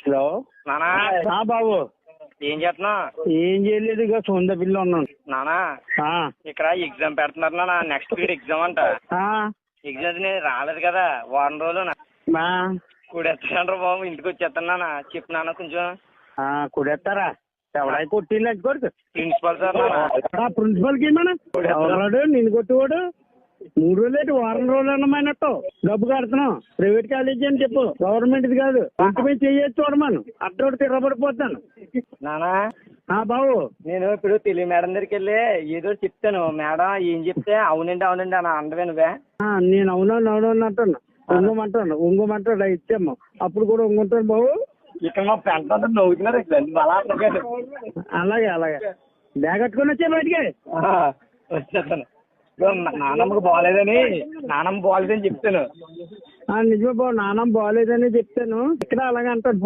Hello నానా బాబు ఏం చేస్తున్నావు? ఏం చేయలేదు, ఇక సొంత పిల్ల ఉన్నాను. నానా ఇక్కడ ఎగ్జామ్ పెడుతున్నారు నాన్న. నెక్స్ట్ వీక్ ఎగ్జామ్ అంట. ఎగ్జామ్ నేను రాలేదు కదా, వారం రోజులు కూడెత్తాను బాబు. ఇంటికి వచ్చేస్తాను నాన్న. చెప్పు నాన్న కొంచెం. కూడెత్తారా? ఎవడై కొట్టింది కొడుకు? ప్రిన్సిపల్ సార్ నాన్న. ప్రిన్సిపల్ కి ఏమన్నా ఎవరాడు నిన్ను కొట్టేవాడు? 3 రోజులు వారం రోజులు అన్నమైనట్టు డబ్బు కడుతున్నాం. ప్రైవేట్ కాలేజీ అని చెప్పు, గవర్నమెంట్ కాదు. ఇంటి మీద చేయొచ్చు చూడమను, అట్టోడు తిరగబడిపోతాను. నానా బాబు నేను ఇప్పుడు తెలివి మేడం దగ్గరికి వెళ్ళి ఏదో చెప్తాను. మేడం ఏం చెప్తే అవునండి అవునండి అని అండవే నువ్వే. నేను అవునవును అంటాను. ఉంగమంటాడు ఇచ్చాము. అప్పుడు కూడా ఉంగుంటాను బాబు. ఇక్కడ మా ఫ్రెండ్ అంతా నవ్వుతున్నారు. అలాగే బ్యాగ్ కట్టుకొని వచ్చే బయటికి వచ్చేస్తాను. నానమ్మకి బాగాలేదని చెప్తాను. నిజమే బాబు, నానమ్మ బాగాలేదని చెప్తాను. ఇక్కడ అలాగే అంటాను.